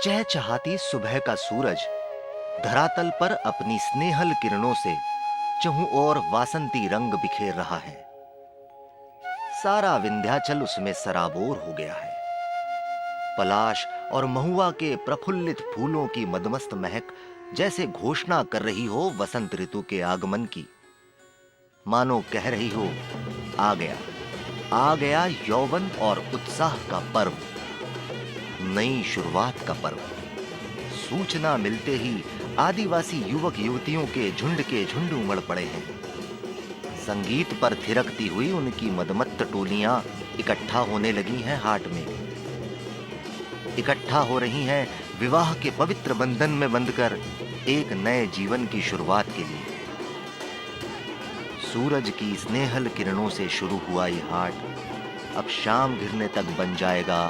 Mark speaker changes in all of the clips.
Speaker 1: चहचहाती सुबह का सूरज धरातल पर अपनी स्नेहल किरणों से चहुं ओर वासंती रंग बिखेर रहा है। सारा विंध्याचल उसमें सराबोर हो गया है। पलाश और महुआ के प्रफुल्लित फूलों की मदमस्त महक जैसे घोषणा कर रही हो वसंत ऋतु के आगमन की। मानो कह रही हो, आ गया यौवन और उत्साह का पर्व, नई शुरुआत का पर्व। सूचना मिलते ही आदिवासी युवक युवतियों के झुंड उमड़ पड़े हैं। संगीत पर थिरकती हुई उनकी मदमत्त टोलियां इकट्ठा होने लगी हैं हाट में। इकट्ठा हो रही हैं विवाह के पवित्र बंधन में बंधकर एक नए जीवन की शुरुआत के लिए। सूरज की स्नेहल किरणों से शुरू हुआ ये हाट अब शाम घिरने तक बन जाएगा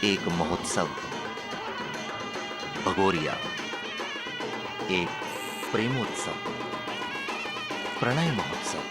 Speaker 1: एक महोत्सव। भगोरिया एक प्रेमोत्सव, प्रणय महोत्सव।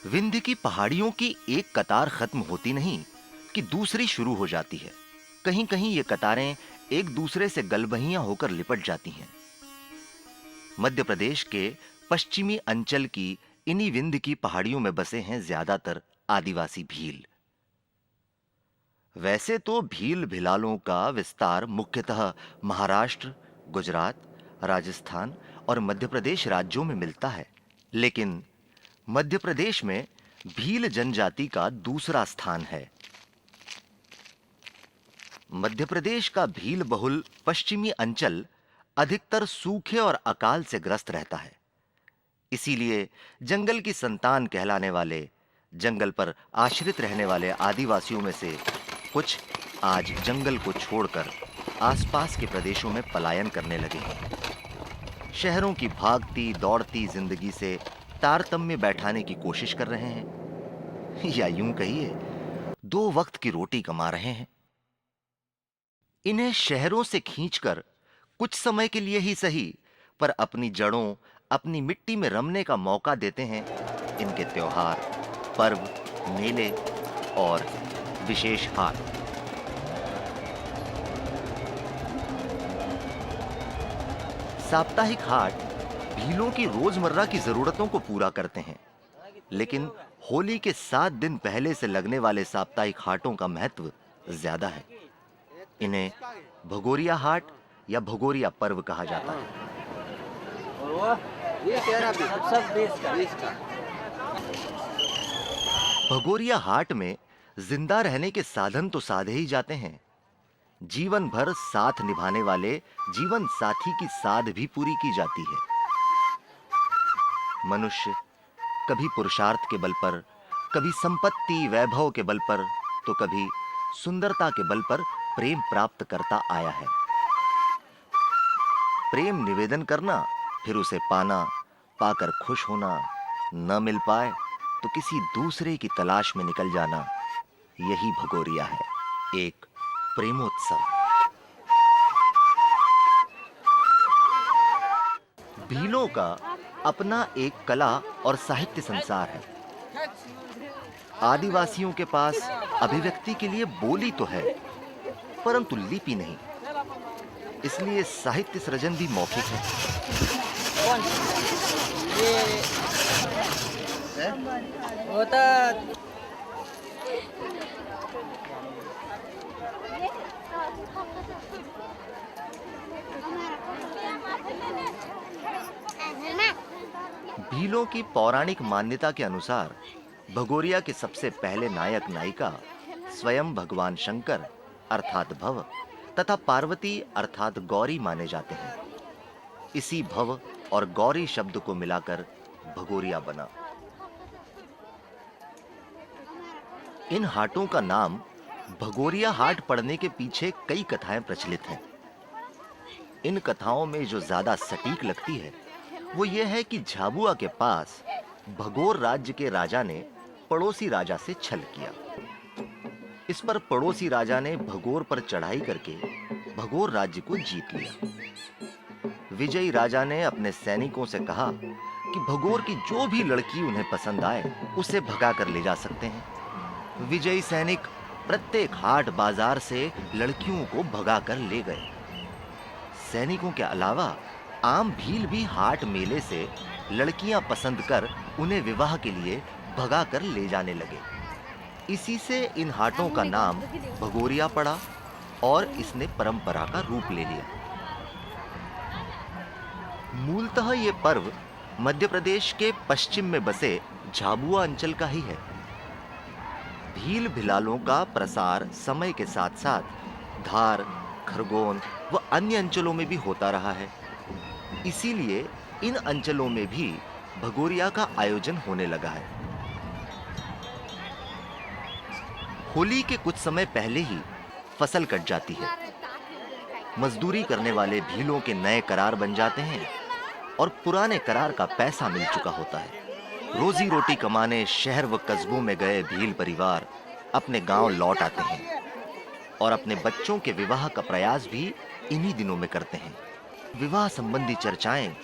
Speaker 1: विंध्य की पहाड़ियों की एक कतार खत्म होती नहीं कि दूसरी शुरू हो जाती है। कहीं कहीं ये कतारें एक दूसरे से गलबहियां होकर लिपट जाती हैं। मध्य प्रदेश के पश्चिमी अंचल की इन्हीं विंध्य की पहाड़ियों में बसे हैं ज्यादातर आदिवासी भील। वैसे तो भील भिलालों का विस्तार मुख्यतः महाराष्ट्र, गुजरात, राजस्थान और मध्य प्रदेश राज्यों में मिलता है, लेकिन मध्य प्रदेश में भील जनजाति का दूसरा स्थान है। मध्य प्रदेश का भील बहुल पश्चिमी अंचल अधिकतर सूखे और अकाल से ग्रस्त रहता है। इसीलिए जंगल की संतान कहलाने वाले, जंगल पर आश्रित रहने वाले आदिवासियों में से कुछ आज जंगल को छोड़कर आसपास के प्रदेशों में पलायन करने लगे हैं। शहरों की भागती दौड़ती जिंदगी से तारतम्य बैठाने की कोशिश कर रहे हैं, या यूं कहिए दो वक्त की रोटी कमा रहे हैं। इन्हें शहरों से खींचकर कुछ समय के लिए ही सही, पर अपनी जड़ों, अपनी मिट्टी में रमने का मौका देते हैं इनके त्योहार, पर्व, मेले और विशेष हाट। साप्ताहिक हाट भीलों की रोजमर्रा की जरूरतों को पूरा करते हैं, लेकिन होली के 7 दिन पहले से लगने वाले साप्ताहिक हाटों का महत्व ज्यादा है। इन्हें भगोरिया हाट या भगोरिया पर्व कहा जाता है। भगोरिया हाट में जिंदा रहने के साधन तो साधे ही जाते हैं, जीवन भर साथ निभाने वाले जीवन साथी की साध भी पूरी की जाती है। मनुष्य कभी पुरुषार्थ के बल पर, कभी संपत्ति वैभव के बल पर, तो कभी सुंदरता के बल पर प्रेम प्राप्त करता आया है। प्रेम निवेदन करना, फिर उसे पाना, पाकर खुश होना, न मिल पाए तो किसी दूसरे की तलाश में निकल जाना, यही भगोरिया है, एक प्रेमोत्सव। भीलों का अपना एक कला और साहित्य संसार है। आदिवासियों के पास अभिव्यक्ति के लिए बोली तो है, परंतु लिपि नहीं। इसलिए साहित्य सृजन भी मौखिक है। भीलों की पौराणिक मान्यता के अनुसार भगोरिया के सबसे पहले नायक नायिका स्वयं भगवान शंकर अर्थात भव तथा पार्वती अर्थात गौरी माने जाते हैं। इसी भव और गौरी शब्द को मिलाकर भगोरिया बना। इन हाटों का नाम भगोरिया हाट पड़ने के पीछे कई कथाएं प्रचलित हैं। इन कथाओं में जो ज्यादा सटीक लगती है वो ये है कि झाबुआ के पास भगोर राज्य के राजा ने पड़ोसी राजा से छल किया। इस पर पड़ोसी राजा ने भगोर पर चढ़ाई करके भगोर राज्य को जीत लिया। विजयी राजा ने अपने सैनिकों से कहा कि भगोर की जो भी लड़की उन्हें पसंद आए उसे भगा कर ले जा सकते हैं। विजयी सैनिक प्रत्येक हाट बाजार से लड़कियों को भगा कर ले गए। सैनिकों के अलावा आम भील भी हाट मेले से लड़कियां पसंद कर उन्हें विवाह के लिए भगा कर ले जाने लगे। इसी से इन हाटों का नाम भगोरिया पड़ा और इसने परंपरा का रूप ले लिया। मूलतः ये पर्व मध्य प्रदेश के पश्चिम में बसे झाबुआ अंचल का ही है। भील भिलालों का प्रसार समय के साथ साथ धार, खरगोन व अन्य अंचलों में भी होता रहा है। इसीलिए इन अंचलों में भी भगोरिया का आयोजन होने लगा है। होली के कुछ समय पहले ही फसल कट जाती है। मजदूरी करने वाले भीलों के नए करार बन जाते हैं और पुराने करार का पैसा मिल चुका होता है। रोजी रोटी कमाने शहर व कस्बों में गए भील परिवार अपने गांव लौट आते हैं और अपने बच्चों के विवाह का प्रयास भी इन्हीं दिनों में करते हैं। विवाह संबंधी चर्चाएं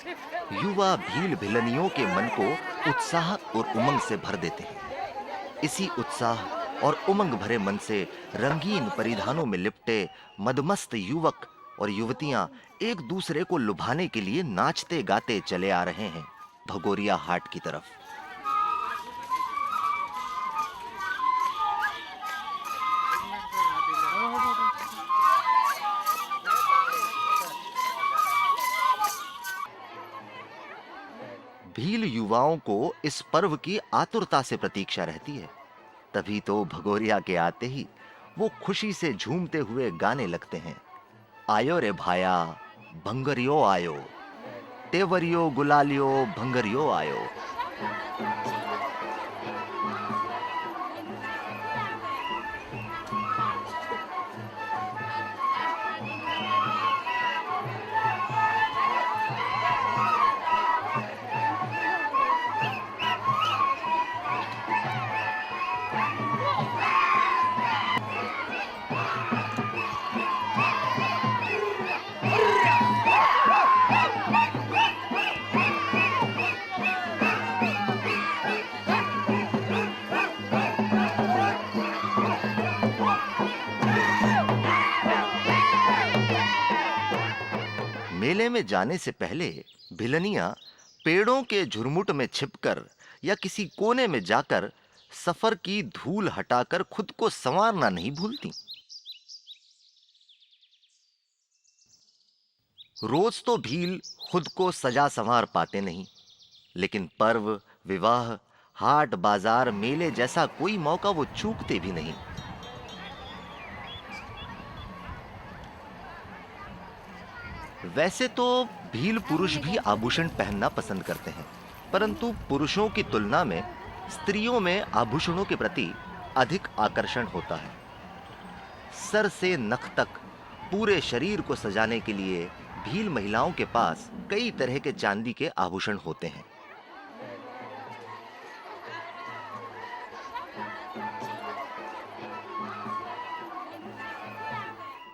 Speaker 1: युवा भील भिलनियों के मन को उत्साह और उमंग से भर देते हैं। इसी उत्साह और उमंग भरे मन से रंगीन परिधानों में लिपटे मदमस्त युवक और युवतियां एक दूसरे को लुभाने के लिए नाचते गाते चले आ रहे हैं भगोरिया हाट की तरफ। भील युवाओं को इस पर्व की आतुरता से प्रतीक्षा रहती है। तभी तो भगोरिया के आते ही वो खुशी से झूमते हुए गाने लगते हैं। आयो रे भाया भंगरियो आयो, तेवरियो गुलालियो भंगरियो आयो। मेले में जाने से पहले भिलनियां पेड़ों के झुरमुट में छिपकर या किसी कोने में जाकर सफर की धूल हटाकर खुद को संवारना नहीं भूलती। रोज तो भील खुद को सजा संवार पाते नहीं, लेकिन पर्व, विवाह, हाट बाजार, मेले जैसा कोई मौका वो चूकते भी नहीं। वैसे तो भील पुरुष भी आभूषण पहनना पसंद करते हैं, परंतु पुरुषों की तुलना में स्त्रियों में आभूषणों के प्रति अधिक आकर्षण होता है। सर से नख तक पूरे शरीर को सजाने के लिए भील महिलाओं के पास कई तरह के चांदी के आभूषण होते हैं।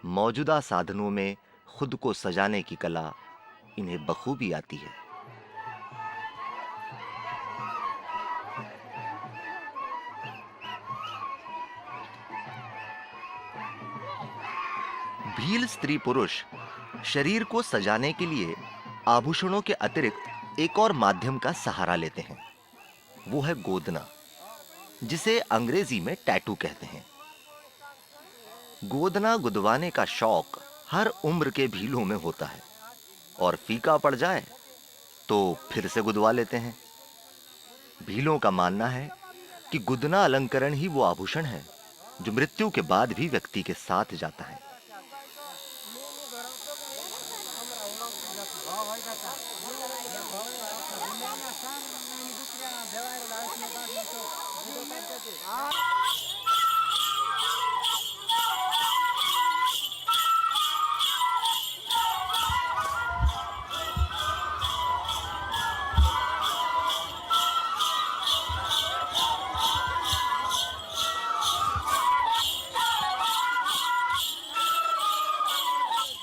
Speaker 1: मौजूदा साधनों में खुद को सजाने की कला इन्हें बखूबी आती है। भील स्त्री पुरुष शरीर को सजाने के लिए आभूषणों के अतिरिक्त एक और माध्यम का सहारा लेते हैं। वो है गोदना, जिसे अंग्रेजी में टैटू कहते हैं। गोदना गुदवाने का शौक हर उम्र के भीलों में होता है और फीका पड़ जाए तो फिर से गुदवा लेते हैं। भीलों का मानना है कि गुदना अलंकरण ही वो आभूषण है जो मृत्यु के बाद भी व्यक्ति के साथ जाता है।
Speaker 2: Ah!